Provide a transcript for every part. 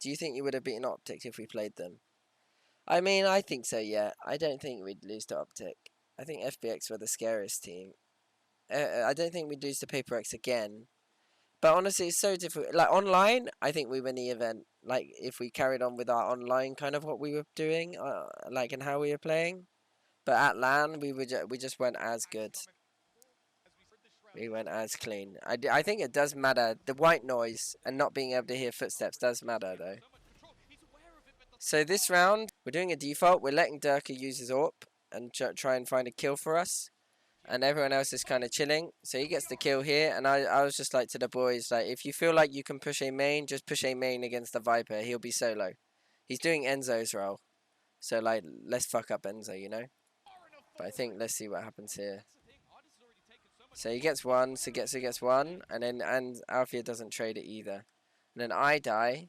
Do you think you would have beaten Optic if we played them? I mean, I think so, yeah. I don't think we'd lose to Optic. I think FPX were the scariest team. I don't think we'd lose to PaperX again. But honestly, it's so difficult. Like, online, I think we win the event. Like, if we carried on with our online kind of what we were doing, like, and how we were playing. But at LAN, we just weren't as good. We weren't as clean. I think it does matter. The white noise and not being able to hear footsteps does matter, though. So this round, we're doing a default. We're letting DevorkFPS use his AWP and try and find a kill for us. And everyone else is kind of chilling. So he gets the kill here. And I was just like to the boys, like, if you feel like you can push a main, just push a main against the Viper. He'll be solo. He's doing Enzo's role. So, like, let's fuck up Enzo, you know? But I think, let's see what happens here. So he gets one, so gets one. And then Alfia doesn't trade it either. And then I die.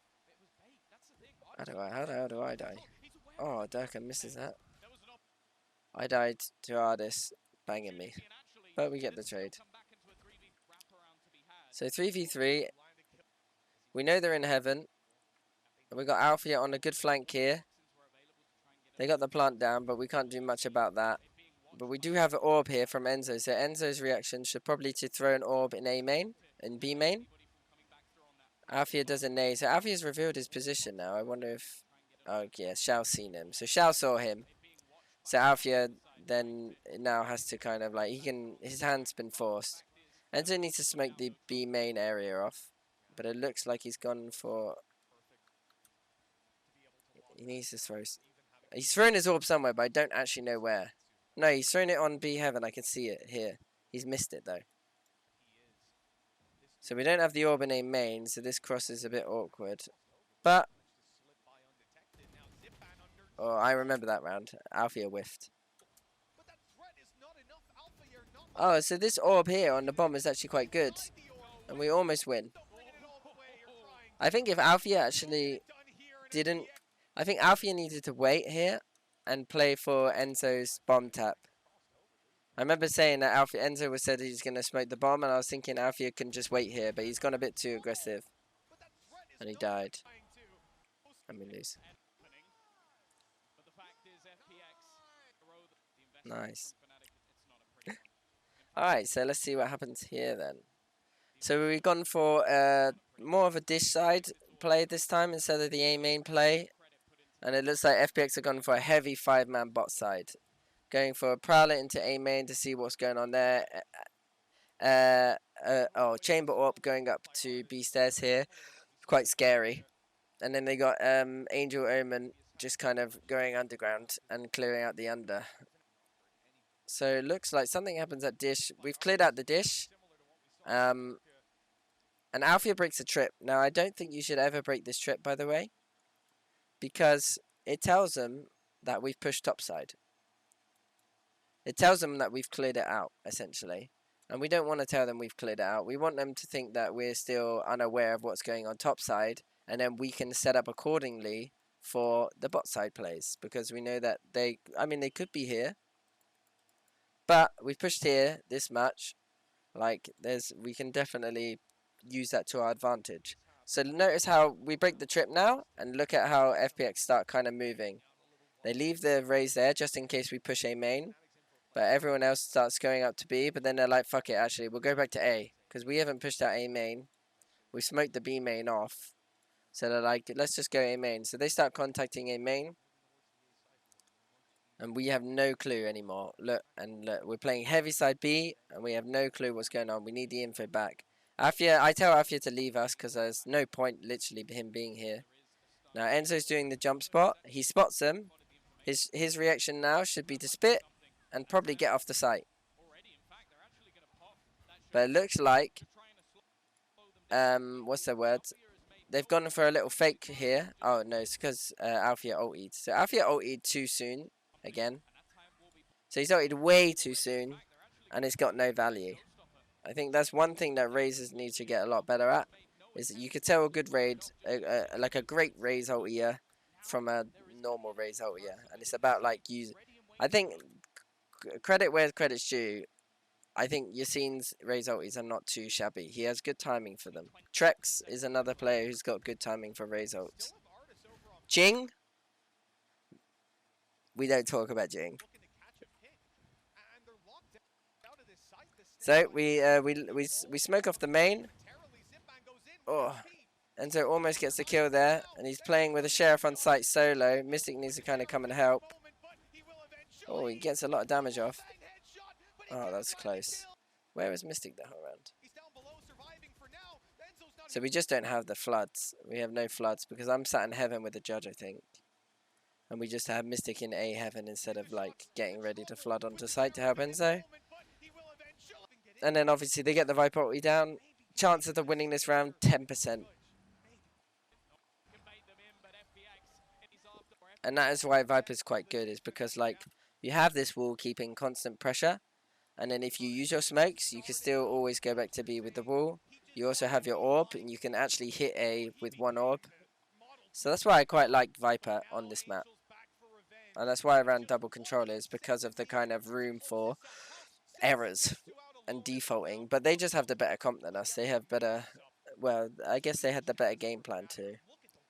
How do I die? Oh, DevorkFPS misses that. I died to Ardis banging me. But we get the trade. So 3v3. We know they're in heaven. And we got Alfia on a good flank here. They got the plant down, but we can't do much about that. But we do have an orb here from Enzo. So Enzo's reaction should probably to throw an orb in A main, in B main. Alfia does a nade. So Alfia's revealed his position now. I wonder if... Oh, yeah, Xiao's seen him. So Xiao saw him. So Alfia then now has to kind of like... His hand's been forced. Enzo needs to smoke the B main area off. But it looks like he's gone for... He needs to throw... He's thrown his orb somewhere, but I don't actually know where. No, he's thrown it on B heaven. I can see it here. He's missed it, though. So we don't have the orb in A main, so this cross is a bit awkward. But... Oh, I remember that round. Alfia whiffed. Oh, so this orb here on the bomb is actually quite good. And we almost win. I think if Alfia actually didn't... I think Alfia needed to wait here and play for Enzo's bomb tap. I remember saying that Enzo was said he's going to smoke the bomb, and I was thinking Alfia can just wait here, but he's gone a bit too aggressive. And he died. And we lose. Nice. Alright, so let's see what happens here then. So we've gone for more of a dish side play this time instead of the A main play. And it looks like FPX have gone for a heavy 5-man bot side. Going for a prowler into A main to see what's going on there. Chamber AWP going up to B stairs here. Quite scary. And then they got Angel Omen just kind of going underground and clearing out the under. So it looks like something happens at dish. We've cleared out the dish. And Alfia breaks a trip. Now, I don't think you should ever break this trip, by the way. Because it tells them that we've pushed topside. It tells them that we've cleared it out, essentially. And we don't want to tell them we've cleared it out. We want them to think that we're still unaware of what's going on topside. And then we can set up accordingly for the bot side plays. Because we know that they could be here. But we've pushed here this much. Like, we can definitely use that to our advantage. So notice how we break the trip now, and look at how FPX start kind of moving. They leave the raise there just in case we push A main, but everyone else starts going up to B, but then they're like, fuck it, actually, we'll go back to A, because we haven't pushed out A main. We smoked the B main off, so they're like, let's just go A main. So they start contacting A main, and we have no clue anymore. Look, we're playing heavy side B, and we have no clue what's going on. We need the info back. I tell Alfia to leave us because there's no point literally him being here. Now Enzo's doing the jump spot. He spots them. His reaction now should be to spit and probably get off the site. But it looks like what's the word? They've gone for a little fake here. Oh no, it's because Alfia ulted. So Alfia ulted too soon again. So he's ulted way too soon, and it's got no value. I think that's one thing that Razors need to get a lot better at. Is that you could tell a good raid, like a great Raze ultier from a normal Raze ultier. And it's about like using... I think, credit where credit's due, I think Yassine's Raze ultis are not too shabby. He has good timing for them. Trex is another player who's got good timing for Raze ults. Jing? We don't talk about Jing. So we smoke off the main. Oh, Enzo almost gets the kill there, and he's playing with a sheriff on site solo. Mystic needs to kind of come and help. Oh, he gets a lot of damage off. Oh, that's close. Where is Mystic the whole round? So we just don't have the floods. We have no floods because I'm sat in heaven with the judge, I think. And we just have Mystic in A heaven instead of like getting ready to flood onto site to help Enzo. And then obviously they get the Viper ulti down. Chances of winning this round, 10%. And that is why Viper's quite good, is because like you have this wall keeping constant pressure. And then if you use your smokes, you can still always go back to B with the wall. You also have your orb, and you can actually hit A with one orb. So that's why I quite like Viper on this map. And that's why I ran double controllers, because of the kind of room for errors and defaulting. But they just have the better comp than us. They have better, well, I guess they had the better game plan too.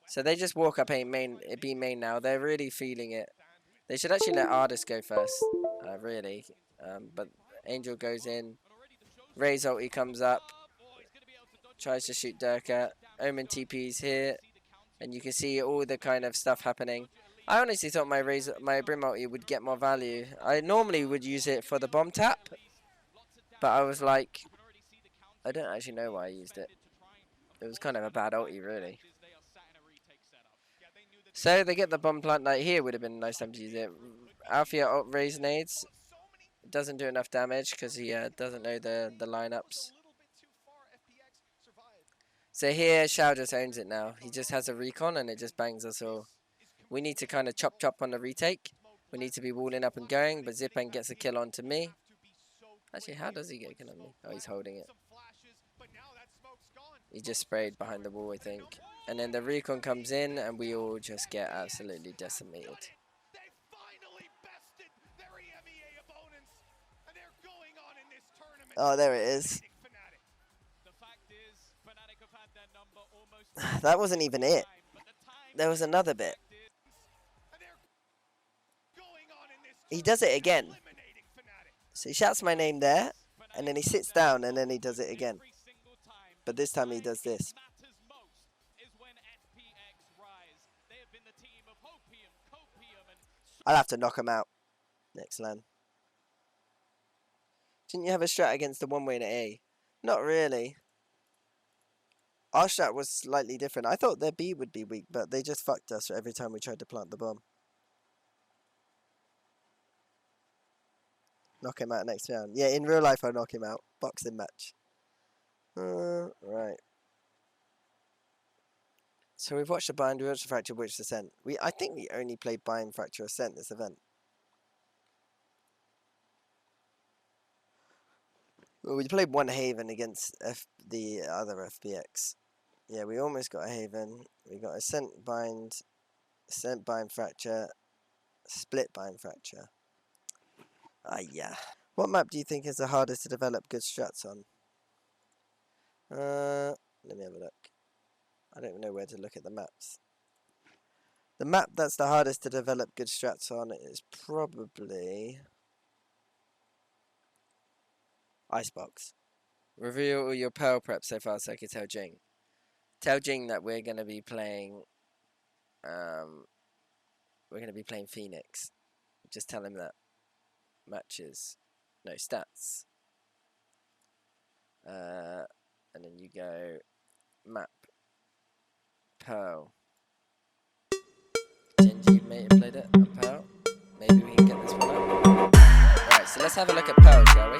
So they just walk up A main, B main now. They're really feeling it. They should actually let Ardis go first, really. But Angel goes in. Ray's ulti comes up. Tries to shoot Durka. Omen TP's here. And you can see all the kind of stuff happening. I honestly thought my Brim ulti would get more value. I normally would use it for the bomb tap. But I was like, I don't actually know why I used it. It was kind of a bad ulti, really. So they get the bomb plant. Like here would have been a nice time to use it. Alfia raise nades. Doesn't do enough damage because he doesn't know the lineups. So here, Shao just owns it now. He just has a recon and it just bangs us all. We need to kind of chop on the retake. We need to be walling up and going, but Zipan gets a kill onto me. Actually, how does he get a kill on me? Oh, he's holding it. He just sprayed behind the wall, I think. And then the recon comes in and we all just get absolutely decimated. Oh, there it is. That wasn't even it. There was another bit. He does it again. So he shouts my name there, and then he sits down, and then he does it again. But this time he does this. I'll have to knock him out next LAN. Didn't you have a strat against the one-way to A? Not really. Our strat was slightly different. I thought their B would be weak, but they just fucked us every time we tried to plant the bomb. Knock him out next round. Yeah, in real life I'll knock him out. Boxing match. Right. So we've watched the bind, we watched the Fracture, we watched the Ascent. I think we only played bind, Fracture, Ascent this event. Well, we played one Haven against the other FPX. Yeah, we almost got a Haven. We got Ascent bind, Fracture, split bind, Fracture. Yeah. What map do you think is the hardest to develop good strats on? Let me have a look. I don't even know where to look at the maps. The map that's the hardest to develop good strats on is probably Icebox. Reveal all your Pearl prep so far so I can tell Jing. Tell Jing that we're going to be playing Phoenix. Just tell him that. Matches. No, stats. And then you go map. Pearl. Jinggg may have played it on Pearl. Maybe we can get this one up. Alright, so let's have a look at Pearl, shall we?